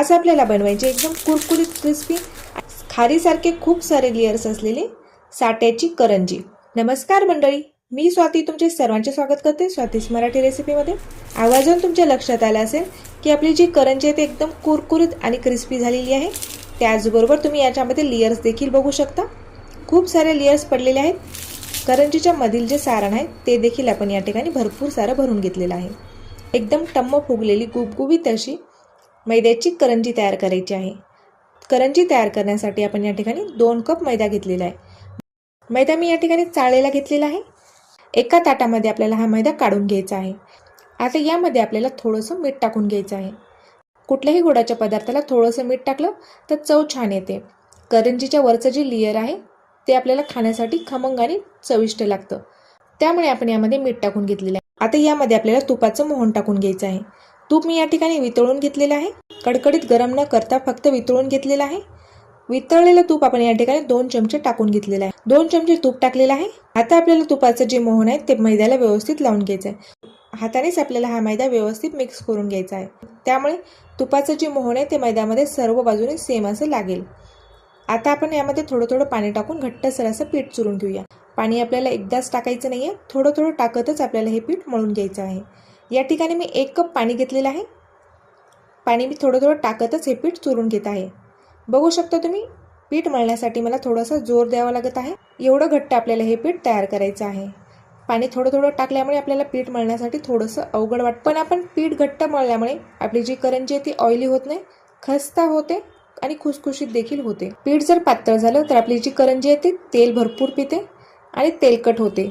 आज आपल्याला बनवायचे एकदम कुरकुरीत क्रिस्पी खारीसारखे खूप सारे लेयर्स असलेले साट्याची करंजी। नमस्कार मंडळी, मी स्वाती तुमचे सर्वांचे स्वागत करते स्वातीस मराठी रेसिपीमध्ये। आवाजातून तुमच्या लक्षात आलं असेल की आपली जी करंजी आहे ती एकदम कुरकुरीत आणि क्रिस्पी झालेली आहे। त्याचबरोबर तुम्ही याच्यामध्ये लेयर्स देखील बघू शकता, खूप सारे लेयर्स पडलेले आहेत। करंजीच्या मधील जे सारण आहे ते देखील आपण या ठिकाणी भरपूर सारं भरून घेतलेलं आहे। एकदम टम्म फुगलेली गुबगुबीत अशी मैद्याची करंजी तयार करायची आहे। करंजी तयार करण्यासाठी आपण या ठिकाणी 2 कप मैदा घेतलेला आहे। मैदा मी या ठिकाणी चाळलेला घेतलेला आहे। एका ताटामध्ये आपल्याला हा मैदा काढून घ्यायचा आहे। आता यामध्ये आपल्याला थोडंसं मीठ टाकून घ्यायचं आहे। कुठल्याही गोडाच्या पदार्थाला थोडंसं मीठ टाकलं तर चव छान येते। करंजीच्या वरचं जे लेयर आहे ते आपल्याला खाण्यासाठी खमंग आणि चविष्ट लागतं, त्यामुळे आपण यामध्ये मीठ टाकून घेतलेलं आहे। आता यामध्ये आपल्याला तुपाचं मोहन टाकून घ्यायचं आहे। तूप मी या ठिकाणी वितळून घेतलेलं आहे, कडकडीत गरम न करता फक्त वितळून घेतलेलं आहे। वितळलेलं तूप आपण या ठिकाणी 2 चमचे टाकून घेतलेलं आहे। 2 चमचे तूप टाकलेलं आहे। आता आपल्याला तुपाचं जे मोहन आहे ते मैद्याला व्यवस्थित लावून घ्यायचं आहे। हातानेच आपल्याला हा मैदा व्यवस्थित मिक्स करून घ्यायचा आहे, त्यामुळे तुपाचं जे मोहन आहे ते मैद्यामध्ये सर्व बाजूने सेम असं लागेल। आता आपण यामध्ये थोडं थोडं पाणी टाकून घट्टसर असं पीठ चुरून घेऊया। पाणी आपल्याला एकदाच टाकायचं नाहीये, थोडं थोडं टाकतच आपल्याला हे पीठ मळून घ्यायचं आहे। या ठिकाणी मी 1 कप पाणी घेतलेलं आहे। पाणी मी थोडं थोडं टाकतच हे पीठ चुरून घेत आहे। बघू शकता तुम्ही, पीठ मळण्यासाठी मला थोडासा जोर द्यावा लागत आहे। एवढं घट्ट आपल्याला हे पीठ तयार करायचं आहे। पाणी थोडं थोडं टाकल्यामुळे आपल्याला पीठ मळण्यासाठी थोडंसं अवघड वाटतं, पण आपण पीठ घट्ट मळल्यामुळे आपली जी करंजी आहे ती ऑइली होत नाही, खस्ता होते आणि खुसखुशीत देखील होते। पीठ जर पातळ झालं तर आपली जी करंजी आहे ती तेल भरपूर पिते आणि तेलकट होते।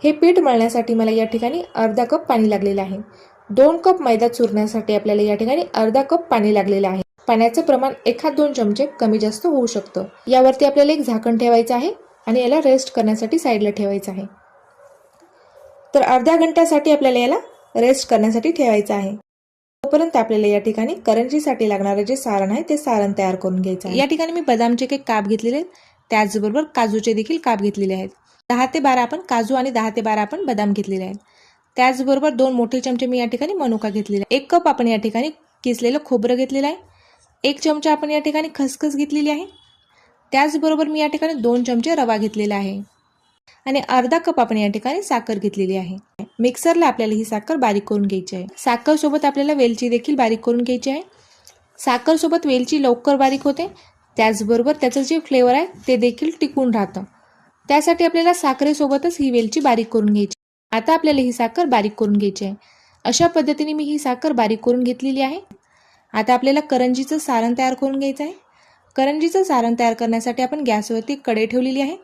हे पीठ मळण्यासाठी मला या ठिकाणी अर्धा कप पाणी लागलेलं आहे। 2 कप मैदा चुरण्यासाठी आपल्याला या ठिकाणी अर्धा कप पाणी लागलेलं आहे। पाण्याचं प्रमाण 1-2 चमचे कमी जास्त होऊ शकतं। यावरती आपल्याला एक झाकण ठेवायचं आहे आणि याला रेस्ट करण्यासाठी साईडला ठेवायचं आहे। तर अर्ध्या घंट्यासाठी आपल्याला याला रेस्ट करण्यासाठी ठेवायचं आहे। तोपर्यंत आपल्याला या ठिकाणी करंजीसाठी लागणारे जे सारण आहे ते सारण तयार करून घ्यायचं आहे। या ठिकाणी मी बदामचे काही काप घेतलेले आहेत, त्याचबरोबर काजूचे देखील काप घेतलेले आहेत। 10 ते 12 आपण काजू आणि 10 ते 12 आपण बदाम घेतलेले आहेत। त्याचबरोबर 2 मोठे चमचे मी या ठिकाणी मनुका घेतलेला आहे। 1 कप आपण या ठिकाणी किसलेलं खोबरं घेतलेलं आहे। 1 चमचा आपण या ठिकाणी खसखस घेतलेली आहे। त्याचबरोबर मी या ठिकाणी 2 चमचे रवा घेतलेला आहे आणि अर्धा कप आपण या ठिकाणी साखर घेतलेली आहे। मिक्सरला आपल्याला ही साखर बारीक करून घ्यायची आहे। साखर सोबत आपल्याला वेलची देखील बारीक करून घ्यायची आहे। साखर सोबत वेलची लवकर बारीक होते, त्याचबरोबर त्याचं जे फ्लेवर आहे ते देखील टिकून राहतं, त्यासाठी आपल्याला साखरेसोबतच ही वेलची बारीक करून घ्यायची। आता आपल्याला ही साखर बारीक करून घ्यायची आहे। अशा पद्धतीने मी ही साखर बारीक करून घेतलेली आहे। आता आपल्याला करंजीचं सारण तयार करून घ्यायचं आहे। करंजीचं सारण तयार करण्यासाठी आपण गॅसवरती कढई ठेवलेली आहे।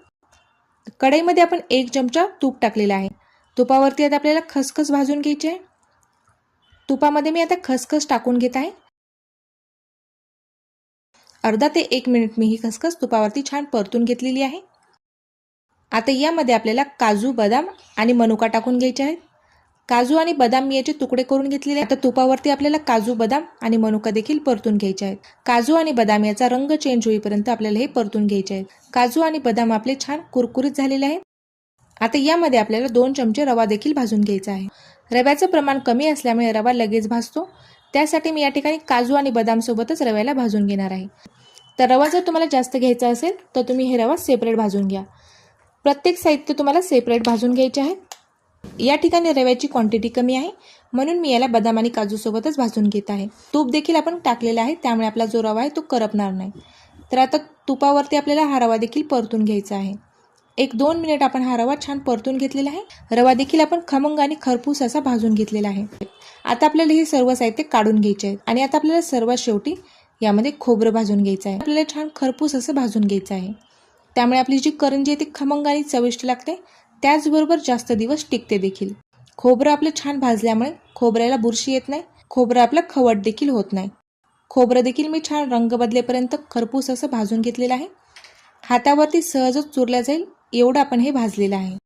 कढईमध्ये आपण 1 चमचा तूप टाकलेला आहे। तुपावरती आता आपल्याला खसखस भाजून घ्यायची आहे। तुपामध्ये मी आता खसखस टाकून घेत आहे। अर्धा ते 1 मिनिट मी ही खसखस तुपावरती छान परतून घेतलेली आहे। आता यामध्ये आपल्याला काजू, बदाम आणि मनुका टाकून घ्यायचे आहेत। काजू आणि बदाम मी याचे तुकडे करून घेतलेले आहेत। आता तुपावरती आपल्याला काजू, बदाम आणि मनुका देखील परतून घ्यायचे आहेत। काजू आणि बदाम याचा रंग चेंज होईपर्यंत आपल्याला हे परतून घ्यायचे आहेत। काजू आणि बदाम आपले छान कुरकुरीत झालेले आहेत। आता यामध्ये आपल्याला 2 चमचे रवा देखील भाजून घ्यायचा आहे। रव्याचं प्रमाण कमी असल्यामुळे रवा लगेच भाजतो, त्यासाठी मी या ठिकाणी काजू आणि बदाम सोबतच रव्याला भाजून घेणार आहे। तर रवा जर तुम्हाला जास्त घ्यायचा असेल तर तुम्ही हे रवा सेपरेट भाजून घ्या। प्रत्येक साहित्य तुम्हाला सेपरेट भाजून घ्यायचे आहे। या ठिकाणी रव्याची क्वांटिटी कमी आहे, म्हणून मी याला बदाम आणि काजू सोबतच भाजून घेत आहे। तूप देखील आपण टाकलेला आहे, त्यामुळे आपला जो रवा आहे तो करपणार नाही। तर आता तुपावरती आपल्याला हा रवा देखील परतून घ्यायचा आहे। 1-2 मिनिट आपण हा रवा छान परतून घेतलेला आहे। रवा देखील आपण खमंग आणि खरपूस असा भाजून घेतलेला आहे। आता आपल्याला हे सर्व साहित्य काढून घ्यायचे आहे आणि आता आपल्याला सर्वात शेवटी यामध्ये खोबरं भाजून घ्यायचं आहे। आपल्याला छान खरपूस असं भाजून घ्यायचं आहे, त्यामुळे आपली जी करंजी आहे ती खमंग आणि चविष्ट लागते, त्याचबरोबर जास्त दिवस टिकते देखील। खोबरं आपलं छान भाजल्यामुळे खोबऱ्याला बुरशी येत नाही, खोबरं आपलं खवट देखील होत नाही। खोबरं देखील मी छान रंग बदलेपर्यंत खरपूस असं भाजून घेतलेलं आहे। हातावरती सहजच चुरल्या जाईल एवढं आपण हे भाजलेलं आहे।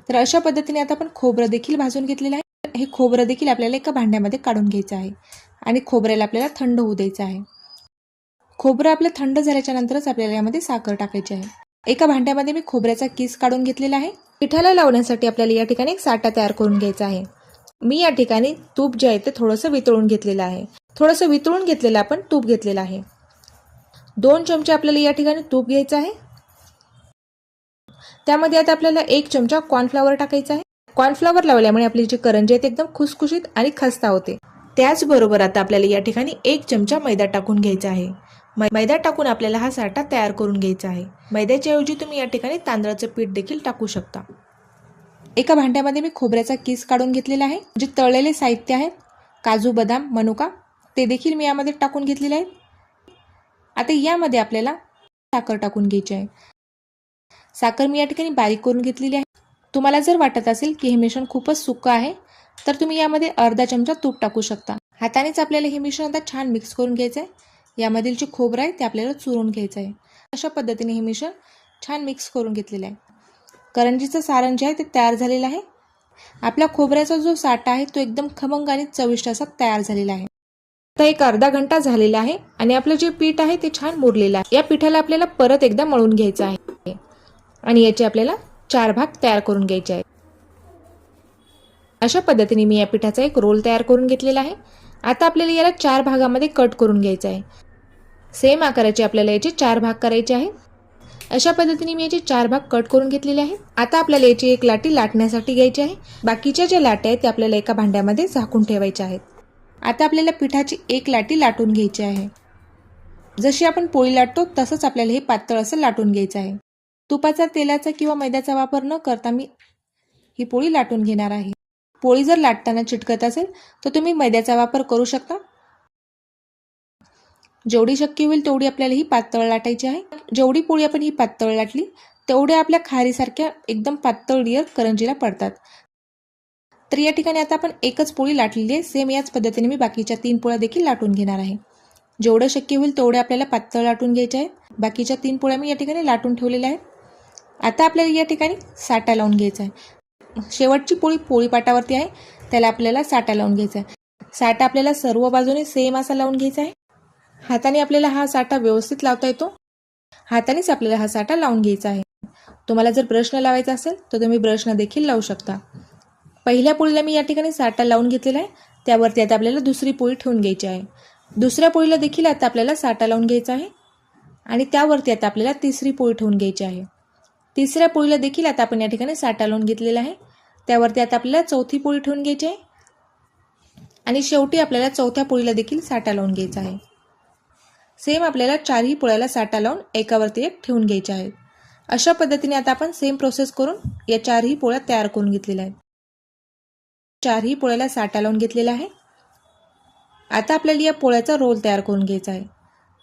तर अशा पद्धतीने आता आपण खोबरं देखील भाजून घेतलेलं आहे। हे खोबरं देखील आपल्याला एका भांड्यामध्ये काढून घ्यायचं आहे आणि खोबऱ्याला आपल्याला थंड होऊ द्यायचं आहे। खोबरं आपलं थंड झाल्याच्या नंतरच आपल्याला यामध्ये साखर टाकायची आहे। एका भांड्यामध्ये मी खोबऱ्याचा किस काढून घेतलेला आहे। पिठाला लावण्यासाठी आपल्याला या ठिकाणी एक साठा तयार करून घ्यायचा आहे। मी या ठिकाणी तूप जे आहे ते थोडंसं वितळून घेतलेलं आहे। थोडंसं वितळून घेतलेलं आपण तूप घेतलेलं आहे. 2 चमचे आपल्याला या ठिकाणी तूप घ्यायचं आहे. त्यामध्ये आता आपल्याला 1 चमचा कॉर्नफ्लॉवर टाकायचा आहे. कॉर्नफ्लॉवर लावल्यामुळे आपली जी करंजी आहे ती एकदम खुसखुशीत आणि खस्ता होते. त्याचबरोबर आता आपल्याला या ठिकाणी 1 चमचा मैदा टाकून घ्यायचा आहे. मैदा टाकून आपल्याला हा साठा तयार करून घ्यायचा आहे. मैद्याच्या ऐवजी तुम्ही या ठिकाणी तांदळाचं पीठ देखील टाकू शकता. एका भांड्यामध्ये मी खोबऱ्याचा किस काढून घेतलेला आहे. जे तळलेले साहित्य आहेत, काजू, बदाम, मनुका, ते देखील मी यामध्ये टाकून घेतलेले आहेत. आता यामध्ये आपल्याला साखर टाकून घ्यायची आहे. साखर मी या ठिकाणी बारीक करून घेतलेली आहे. तुम्हाला जर वाटत असेल की हे मिश्रण खूपच सुकं आहे तर तुम्ही यामध्ये अर्धा चमचा तूप टाकू शकता. हातानेच आपल्याला हे मिश्रण आता छान मिक्स करून घ्यायचं आहे. यामधील जे खोबरं आहे ते आपल्याला चुरून घ्यायचं आहे. अशा पद्धतीने हे मिश्रण छान मिक्स करून घेतलेलं आहे. करंजीचं सारण जे आहे ते तयार झालेलं आहे. आपल्या खोबऱ्याचा जो साठा आहे तो एकदम खमंग आणि चविष्ट असा तयार झालेला आहे. आता एक अर्धा घंटा झालेला आहे आणि आपलं जे पीठ आहे ते छान मुरलेलं आहे. या पिठाला आपल्याला परत एकदा मळून घ्यायचं आहे आणि याचे आपल्याला 4 भाग तयार करून घ्यायचे आहेत. अशा पद्धतीने मी या पिठाचा एक रोल तयार करून घेतलेला आहे. आता आपल्याला याला 4 भागामध्ये कट करून घ्यायचं आहे. सेम आकाराचे आपल्याला याचे 4 भाग करायचे आहेत. अशा पद्धतीने मी याचे 4 भाग कट करून घेतलेले आहेत. आता आपल्याला याची एक लाटी लाटण्यासाठी घ्यायची आहे. बाकीच्या ज्या लाट्या आहेत त्या आपल्याला एका भांड्यामध्ये झाकून ठेवायच्या आहेत. आता आपल्याला पिठाची एक लाटी लाटून घ्यायची आहे. जशी आपण पोळी लाटतो तसंच आपल्याला हे पातळ असं लाटून घ्यायचं आहे. तुपाचा, तेलाचा किंवा मैद्याचा वापर न करता मी ही पोळी लाटून घेणार आहे. पोळी जर लाटताना चिटकत असेल तर तुम्ही मैद्याचा वापर करू शकता. जेवढी शक्य होईल तेवढी आपल्याला ही पातळ लाटायची आहे. जेवढी पोळी आपण ही पातळ लाटली तेवढ्या आपल्या खारीसारख्या एकदम पातळ लेयर करंजीला पडतात. तर या ठिकाणी आता आपण एकच पोळी लाटलेली आहे. सेम याच पद्धतीने मी बाकीच्या 3 पोळ्या देखील लाटून घेणार आहे. जेवढं शक्य होईल तेवढे आपल्याला पातळ लाटून घ्यायचे आहेत. बाकीच्या 3 पोळ्या मी या ठिकाणी लाटून ठेवलेल्या आहेत. आता आपल्याला या ठिकाणी साठा लावून घ्यायचा आहे. शेवटची पोळी पोळीपाटावरती आहे, त्याला आपल्याला साठा लावून घ्यायचा आहे. साठा आपल्याला सर्व बाजूने सेम असा लावून घ्यायचा आहे. हाताने आपल्याला हा साठा व्यवस्थित लावता येतो. हातानेच आपल्याला हा साठा लावून घ्यायचा आहे. तुम्हाला जर ब्रशनं लावायचा असेल तर तुम्ही ब्रशनं देखील लावू शकता. पहिल्या पोळीला मी या ठिकाणी साठा लावून घेतलेला आहे. त्यावरती आता आपल्याला दुसरी पोळी ठेवून घ्यायची आहे. दुसऱ्या पोळीला देखील आता आपल्याला साठा लावून घ्यायचा आहे आणि त्यावरती आता आपल्याला तिसरी पोळी ठेवून घ्यायची आहे. तिसऱ्या पोळीला देखील आता आपण या ठिकाणी साठा लावून घेतलेला आहे. त्यावरती आता आपल्याला चौथी पोळी ठेवून घ्यायची आहे आणि शेवटी आपल्याला चौथ्या पोळीला देखील साठा लावून घ्यायचा आहे. सेम आपल्याला 4ही पोळ्याला साठा लावून एकावरती एक ठेवून घ्यायचे आहेत. अशा पद्धतीने आता आपण सेम प्रोसेस करून या 4ही पोळ्या तयार करून घेतलेल्या आहेत. 4ही पोळ्याला साठा लावून घेतलेला आहे. आता आपल्याला या पोळ्याचा रोल तयार करून घ्यायचा आहे.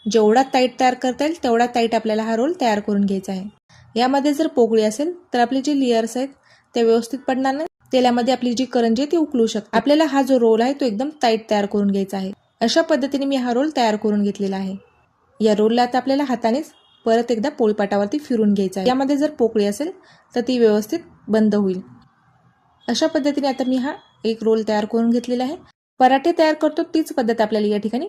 जेवढा टाईट तयार करता येईल तेवढा टाईट आपल्याला हा रोल तयार करून घ्यायचा आहे. यामध्ये जर पोकळी असेल तर आपले जे लेयर्स आहेत ते व्यवस्थित पडणार नाही. तेलामध्ये आपली जी करंजी आहे ती उकळू शकते. आपल्याला हा जो रोल आहे तो एकदम टाईट तयार करून घ्यायचा आहे. अशा पद्धतीने मी हा रोल तयार करून घेतलेला आहे. या रोलला आता आपल्याला हातानेच परत एकदा पोळीपाटावरती फिरून घ्यायचा आहे. यामध्ये जर पोकळी असेल तर ती व्यवस्थित बंद होईल. अशा पद्धतीने आता मी हा एक रोल तयार करून घेतलेला आहे. पराठे तयार करतो तीच पद्धत आपल्याला या ठिकाणी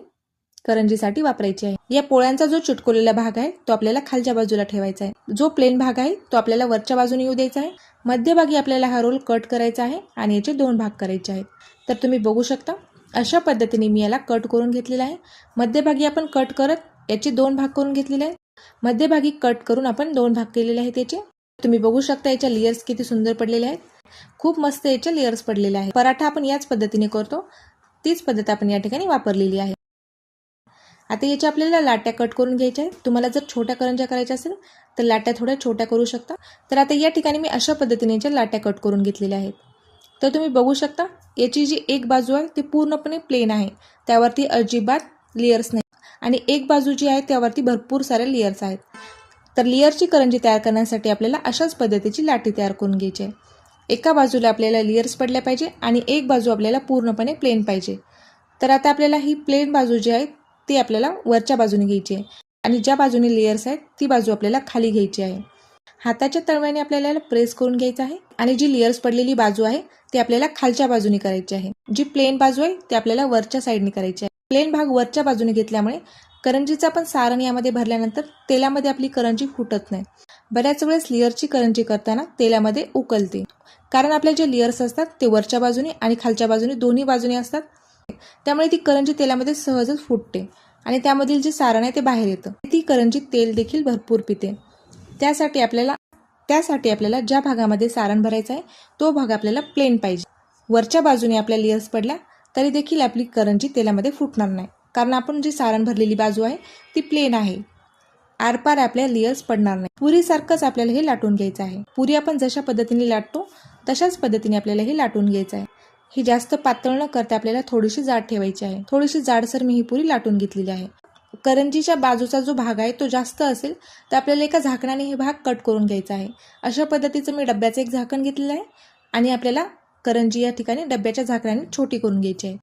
करंजीसाठी वापरायची आहे. या पोळ्यांचा जो चिटकवलेला भाग आहे तो आपल्याला खालच्या बाजूला ठेवायचा आहे. जो प्लेन भाग आहे तो आपल्याला वरच्या बाजूने येऊ द्यायचा आहे. मध्यभागी आपल्याला हा रोल कट करायचा आहे आणि याचे 2 भाग करायचे आहेत. तर तुम्ही बघू शकता अशा पद्धतीने मी याला कट करून घेतलेला आहे. मध्यभागी आपण कट करत याचे 2 भाग करून घेतलेले आहेत. मध्यभागी कट करून आपण 2 भाग केलेले आहेत याचे. तुम्ही बघू शकता याच्या लेयर्स किती सुंदर पडलेले आहेत. खूप मस्त याचे लेयर्स पडलेले आहेत. पराठा आपण याच पद्धतीने करतो तीच पद्धत आपण या ठिकाणी वापरलेली आहे. आता याच्या आपल्याला लाट्या कट करून घ्यायच्या आहेत. तुम्हाला जर छोट्या करंज्या करायच्या असेल तर लाट्या थोड्या छोट्या करू शकता. तर आता या ठिकाणी मी अशा पद्धतीने याच्या लाट्या कट करून घेतलेल्या आहेत. तर तुम्ही बघू शकता याची जी एक बाजू आहे ती पूर्णपणे प्लेन आहे, त्यावरती अजिबात लेयर्स नाही आणि एक बाजू जी आहे त्यावरती भरपूर सारे लेयर्स आहेत. तर लेयरची करंजी तयार करण्यासाठी आपल्याला अशाच पद्धतीची लाटी तयार करून घ्यायची आहे. एका बाजूला आपल्याला लेयर्स पडल्या पाहिजे आणि एक बाजू आपल्याला पूर्णपणे प्लेन पाहिजे. तर आता आपल्याला ही प्लेन बाजू जी आहे ती आपल्याला वरच्या बाजूने घ्यायची आहे आणि ज्या बाजूने लेयर्स आहेत ती बाजू आपल्याला खाली घ्यायची आहे. हाताच्या तळव्याने आपल्याला प्रेस करून घ्यायचं आहे आणि जी लेयर्स पडलेली बाजू आहे ती आपल्याला खालच्या बाजूने करायची आहे. जी प्लेन बाजू आहे ती आपल्याला वरच्या साईडने करायची आहे. प्लेन भाग वरच्या बाजूने घेतल्यामुळे करंजीचं आपण सारण यामध्ये भरल्यानंतर तेलामध्ये आपली करंजी फुटत नाही. बऱ्याच वेळेस लेयरची करंजी करताना तेलामध्ये उकलते, कारण आपले जे लेयर्स असतात ते वरच्या बाजूने आणि खालच्या बाजूने दोन्ही बाजूने असतात. त्यामुळे ती करंजी तेलामध्ये सहजच फुटते आणि त्यामधील जे सारण आहे ते बाहेर येतं. ती करंजी तेल देखील भरपूर पिते. त्यासाठी आपल्याला ज्या भागामध्ये सारण भरायचं आहे तो भाग आपल्याला प्लेन पाहिजे. वरच्या बाजूने आपल्या लेयर्स पडल्या तरी देखील आपली करंजी तेलामध्ये फुटणार नाही, कारण आपण जी सारण भरलेली बाजू आहे ती प्लेन आहे. आरपार आपल्या लेयर्स पडणार नाही. पुरीसारखंच आपल्याला हे लाटून घ्यायचं आहे. पुरी आपण जशा पद्धतीने लाटतो तशाच पद्धतीने आपल्याला हे लाटून घ्यायचं आहे. ही जास्त पातळ न करता आपल्याला थोडीशी जाड ठेवायची आहे. थोडीशी जाडसर मी ही पुरी लाटून घेतलेली आहे. करंजीच्या बाजूचा जो भाग आहे तो जास्त असेल तर आपल्याला एका झाकणाने हे भाग कट करून घ्यायचा आहे. अशा पद्धतीचं मी डब्याचं एक झाकण घेतलेलं आहे आणि आपल्याला करंजी या ठिकाणी डब्याच्या झाकणाने छोटी करून घ्यायची आहे.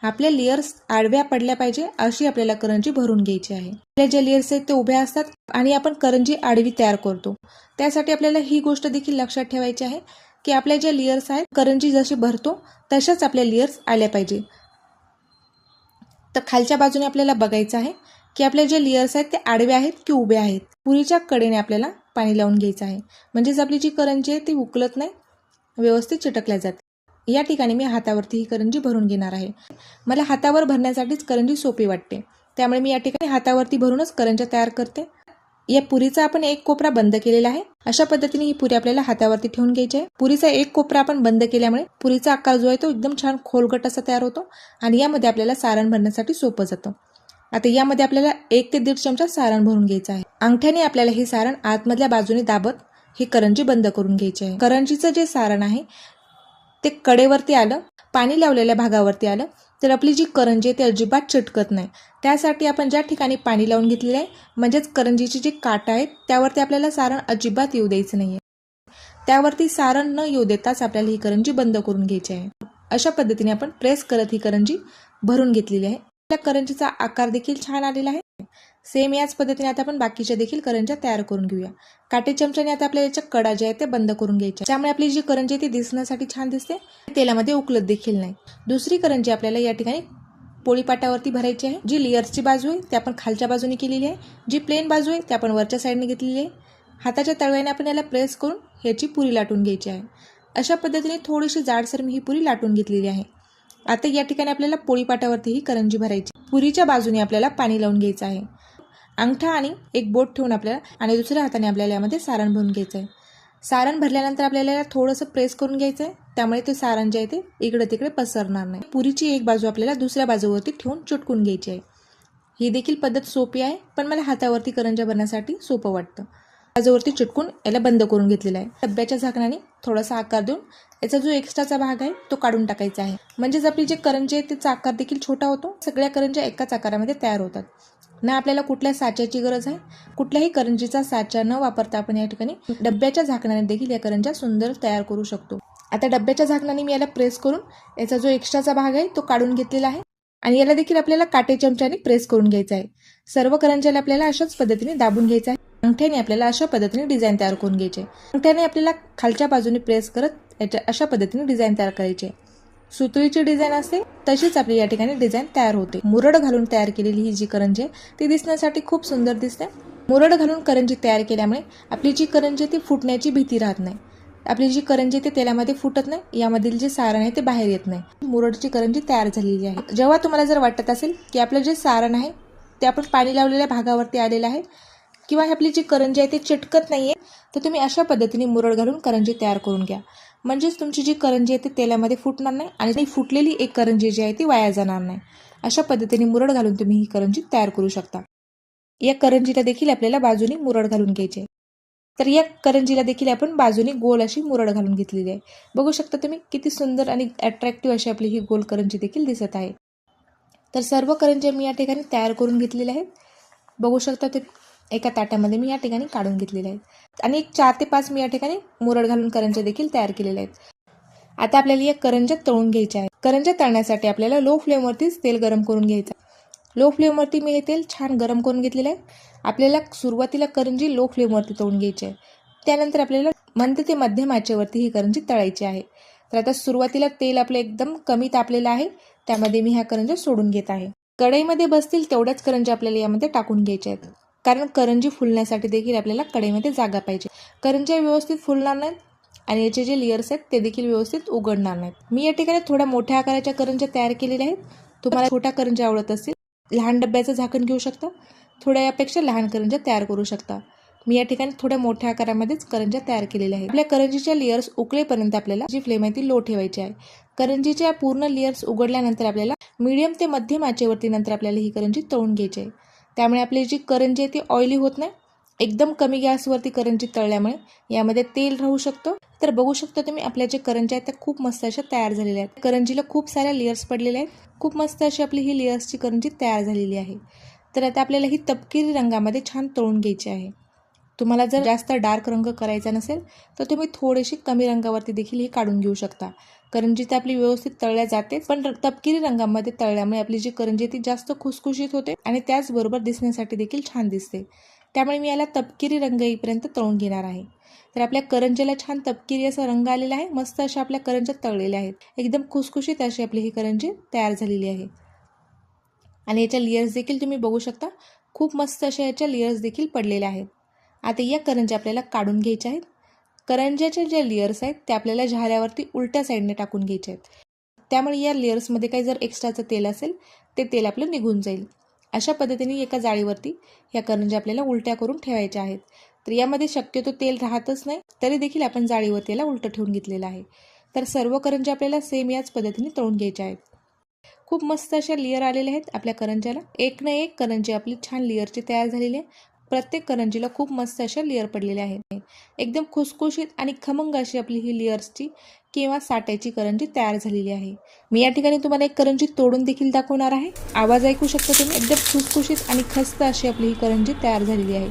आपल्या लेयर्स आडव्या पडल्या पाहिजे अशी आपल्याला करंजी भरून घ्यायची आहे. आपल्या ज्या लेयर्स आहेत ते उभ्या असतात आणि आपण करंजी आडवी तयार करतो. त्यासाठी आपल्याला ही गोष्ट देखील लक्षात ठेवायची आहे की आपल्या ज्या लेयर्स आहेत करंजी जशी भरतो तशाच आपल्या लेयर्स आल्या पाहिजे. तर खालच्या बाजूने आपल्याला बघायचं आहे की आपल्या जे लेयर्स आहेत ते आडवे आहेत की उभे आहेत. पुरीच्या कडेने आपल्याला पाणी लावून घ्यायचं आहे, म्हणजेच आपली जी करंजी आहे ती उकलत नाही, व्यवस्थित चिटकल्या जाते. या ठिकाणी मी हातावरती ही करंजी भरून घेणार आहे. मला हातावर भरण्यासाठीच करंजी सोपी वाटते, त्यामुळे मी या ठिकाणी हातावरती भरूनच करंज्या तयार करते. या पुरीचा आपण एक कोपरा बंद केलेला आहे. अशा पद्धतीने ही पुरी आपल्याला हातावरती ठेवून घ्यायची आहे. पुरीचा एक कोपरा आपण बंद केल्यामुळे पुरीचा आकार जो आहे तो एकदम छान खोलगट असा तयार होतो आणि यामध्ये आपल्याला सारण भरण्यासाठी सोपं जातं. आता यामध्ये आपल्याला 1 ते 1.5 चमचा सारण भरून घ्यायचं आहे. अंगठ्याने आपल्याला हे सारण आतमधल्या बाजूने दाबत ही करंजी बंद करून घ्यायची आहे. करंजीचं जे सारण आहे ते कडेवरती आलं, पाणी लावलेल्या भागावरती आलं तर आपली जी करंजी आहे ती अजिबात चिटकत नाही. त्यासाठी आपण ज्या ठिकाणी पाणी लावून घेतलेलं आहे म्हणजेच करंजीची जी काटा आहेत त्यावरती आपल्याला सारण अजिबात येऊ द्यायचं नाहीये. त्यावरती सारण न येऊ देताच आपल्याला ही करंजी बंद करून घ्यायची आहे. अशा पद्धतीने आपण प्रेस करत ही करंजी भरून घेतलेली आहे. त्या करंजीचा आकार देखील छान आलेला आहे. सेम याच पद्धतीने आता आपण बाकीच्या देखील करंज्या तयार करून घेऊया. काटे चमच्याने आता आपल्याला याच्या कडा जे आहेत ते बंद करून घ्यायच्या, त्यामुळे आपली जी करंजी आहे ती दिसण्यासाठी छान दिसते, तेलामध्ये उकलत देखील नाही. दुसरी करंजी आपल्याला या ठिकाणी पोळीपाटावरती भरायची आहे. जी लेयरची बाजू आहे ती आपण खालच्या बाजूने केलेली आहे, जी प्लेन बाजू आहे ती आपण वरच्या साईडने घेतलेली आहे. हाताच्या तळव्याने आपण याला प्रेस करून ह्याची पुरी लाटून घ्यायची आहे. अशा पद्धतीने थोडीशी जाडसर मी ही पुरी लाटून घेतलेली आहे. आता या ठिकाणी आपल्याला पोळीपाटावरती ही करंजी भरायची. पुरीच्या बाजूने आपल्याला पाणी लावून घ्यायचं आहे. अंगठा आणि एक बोट ठेवून आपल्याला आणि दुसऱ्या हाताने आपल्याला यामध्ये सारण भरून घ्यायचं आहे. सारण भरल्यानंतर आपल्याला थोडंसं प्रेस करून घ्यायचं आहे, त्यामुळे ते सारण जे आहे ते इकडे तिकडे पसरणार नाही. पुरीची एक बाजू आपल्याला दुसऱ्या बाजूवरती ठेवून चिटकून घ्यायची आहे. ही देखील पद्धत सोपी आहे, पण मला हातावरती करंज्या भरण्यासाठी सोपं वाटतं. बाजूवरती चिटकून याला बंद करून घेतलेला आहे. डब्याच्या झाकणाने थोडासा आकार देऊन याचा जो एक्स्ट्राचा भाग आहे तो काढून टाकायचा आहे, म्हणजेच आपली जे करंजी आहे त्याचा आकार देखील छोटा होतो. सगळ्या करंज्या एकाच आकारामध्ये तयार होतात. ना आपल्याला कुठल्या साच्याची गरज आहे. कुठल्याही करंजीचा साचा न वापरता आपण या ठिकाणी डब्याच्या झाकणाने देखील या करंज्या सुंदर तयार करू शकतो. आता डब्याच्या झाकणाने मी याला प्रेस करून याचा जो एक्स्ट्राचा भाग आहे तो काढून घेतलेला आहे आणि याला देखील आपल्याला काटे चमच्याने प्रेस करून घ्यायचा आहे. सर्व करंज्याला आपल्याला अशाच पद्धतीने दाबून घ्यायचं आहे. अंगठ्याने आपल्याला अशा पद्धतीने डिझाईन तयार करून घ्यायचे. अंगठ्याने आपल्याला खालच्या बाजूने प्रेस करत याच्या अशा पद्धतीने डिझाईन तयार करायचे. सुतळीची डिझाईन असते तशीच आपली या ठिकाणी डिझाईन तयार होते. मुरड घालून तयार केलेली ही जी करंजी आहे ती दिसण्यासाठी खूप सुंदर दिसते. मुरड घालून करंजी तयार केल्यामुळे आपली जी करंजी आहे ती फुटण्याची भीती राहत नाही. आपली जी करंजी ते तेलामध्ये फुटत नाही, यामधील जे सारण आहे ते बाहेर येत नाही. मुरडची करंजी तयार झालेली आहे. जेव्हा तुम्हाला जर वाटत असेल की आपलं जे सारण आहे ते आपण पाणी लावलेल्या भागावरती आलेलं आहे किंवा आपली जी करंजी आहे ती चिटकत नाहीये, तर तुम्ही अशा पद्धतीने मुरड घालून करंजी तयार करून घ्या. म्हणजेच तुमची जी करंजी आहे ती तेलामध्ये फुटणार नाही आणि ती फुटलेली एक करंजी जी आहे ती वाया जाणार नाही. अशा पद्धतीने मुरड घालून तुम्ही ही करंजी तयार करू शकता. या करंजीला देखील आपल्याला बाजूने मुरड घालून घ्यायची आहे. तर या करंजीला देखील आपण बाजूने गोल अशी मुरड घालून घेतलेली आहे. बघू शकता तुम्ही किती सुंदर आणि अट्रॅक्टिव्ह अशी आपली ही गोल करंजी देखील दिसत आहे. तर सर्व करंज्या मी या ठिकाणी तयार करून घेतलेल्या आहेत. बघू शकता ते एका ताटामध्ये मी या ठिकाणी काढून घेतलेले आहेत आणि 4 ते 5 मी या ठिकाणी मुरड घालून करंज्या देखील तयार केलेल्या आहेत. आता आपल्याला या करंज्या तळून घ्यायच्या आहेत. करंज्या तळण्यासाठी आपल्याला लो फ्लेमवरतीच तेल गरम करून घ्यायचं. लो फ्लेमवरती मी हे तेल छान गरम करून घेतलेलं आहे. आपल्याला सुरुवातीला करंजी लो फ्लेमवरती तळून घ्यायची आहे. त्यानंतर आपल्याला मंद ते मध्यम आचेवरती ही करंजी तळायची आहे. तर आता सुरुवातीला तेल आपलं एकदम कमी तापलेलं आहे, त्यामध्ये मी ह्या करंज्या सोडून घेत आहे. कढईमध्ये बसतील तेवढ्याच करंज्या आपल्याला यामध्ये टाकून घ्यायच्या आहेत, कारण करंजी फुलण्यासाठी देखील आपल्याला कढईमध्ये जागा पाहिजे. करंज्या व्यवस्थित फुलणार नाहीत आणि याचे जे लेयर्स आहेत ते देखील व्यवस्थित उघडणार नाहीत। मी या ठिकाणी थोड्या मोठ्या आकाराच्या करंज्या तयार केलेल्या आहेत। तुम्हाला छोट्या करंज्या आवडत असतील, लहान डब्याचं झाकण घेऊ शकता, थोड्या यापेक्षा लहान करंज्या तयार करू शकता। मी या ठिकाणी थोड्या मोठ्या आकारामध्येच करंज्या तयार केलेल्या आहेत। आपल्या करंजीच्या लेयर्स उकळेपर्यंत आपल्याला जी फ्लेम आहे ती लो ठेवायची आहे। करंजीच्या पूर्ण लेयर्स उघडल्यानंतर आपल्याला मीडियम ते मध्यम आचेवरती नंतर आपल्याला ही करंजी तळून घ्यायची आहे। त्यामुळे आपली जी करंजी आहे ती ऑइली होत नाही। एकदम कमी गॅसवरती करंजी तळल्यामुळे यामध्ये तेल राहू शकतं। तर बघू शकता तुम्ही आपल्या जे करंज्या आहेत त्या खूप मस्त अशा तयार झालेल्या आहेत। करंजीला खूप साऱ्या लेयर्स पडलेल्या आहेत। खूप मस्त अशी आपली ही लेयर्सची करंजी तयार झालेली आहे। तर आता आपल्याला ही तपकिरी रंगामध्ये छान तळून घ्यायची आहे। तुम्हाला जर जास्त डार्क रंग करायचा नसेल तर तुम्ही थोडीशी कमी रंगावरती देखील ही काढून घेऊ शकता। करंजी तर आपली व्यवस्थित तळल्या जाते, पण तपकिरी रंगामध्ये तळल्यामुळे आपली जी करंजी ती जास्त खुसखुशीत होते आणि त्याचबरोबर दिसण्यासाठी देखील छान दिसते। त्यामुळे मी याला तपकिरी रंग येईपर्यंत तळून घेणार आहे। तर आपल्या करंजीला छान तपकिरी असा रंग आलेला आहे। मस्त अशा आपल्या करंज्या तळलेल्या आहेत। एकदम खुसखुशीत अशी आपली ही करंजी तयार झालेली आहे। आणि याच्या लेयर्स देखील तुम्ही बघू शकता, खूप मस्त अशा याच्या लेयर्स देखील पडलेल्या आहेत। आता या करंज्या आपल्याला काढून घ्यायच्या आहेत। करंज्याच्या ज्या लेयर्स आहेत त्या आपल्याला झाऱ्यावरती उलट्या साईडने टाकून घ्यायचे आहेत। त्यामुळे या लेयर्समध्ये काही जर एक्स्ट्राचं तेल असेल ते तेल आपलं निघून जाईल। अशा पद्धतीने एका जाळीवरती या करंज्या आपल्याला उलट्या करून ठेवायच्या आहेत। तर यामध्ये शक्यतो तेल राहतच नाही, तरी देखील आपण जाळीवरती याला उलटं ठेवून घेतलेलं आहे। तर सर्व करंज्या आपल्याला सेम याच पद्धतीने तळून घ्यायच्या आहेत। खूप मस्त अशा लेयर आलेल्या आहेत आपल्या करंज्याला। एक ना एक करंजी आपली छान लेयरची तयार झालेली आहे। प्रत्येक करंजीला खूप मस्त अशा लेयर पडलेल्या आहेत। एकदम खुसखुशीत आणि खमंग अशी आपली ही लेयर्सची किंवा साट्याची करंजी तयार झालेली आहे। मी या ठिकाणी तुम्हाला एक करंजी तोडून देखील दाखवणार आहे। आवाज ऐकू शकता तुम्ही। एकदम खुसखुशीत आणि खस्त अशी आपली ही करंजी तयार झालेली आहे।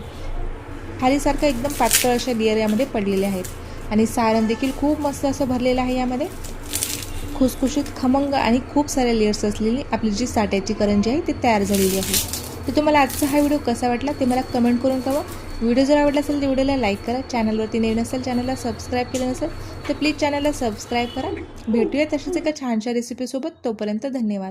खारीसारखं एकदम पातळ अशा लेयर यामध्ये पडलेल्या आहेत आणि सारण देखील खूप मस्त असं भरलेलं आहे। यामध्ये खुसखुशीत खमंग आणि खूप साऱ्या लेयर्स असलेली आपली जी साट्याची करंजी आहे ती तयार झालेली आहे। तर तुम्हाला आजचा हा व्हिडिओ कसा वाटला ते मला कमेंट करून कळवा। व्हिडिओ जर आवडला असेल तर व्हिडिओला लाईक करा। चॅनलवरती नवीन असेल, चॅनलला सबस्क्राईब केलं नसेल तर प्लीज चॅनलला सबस्क्राईब करा। भेटूया तशाच एका छानशा रेसिपीसोबत। तोपर्यंत धन्यवाद।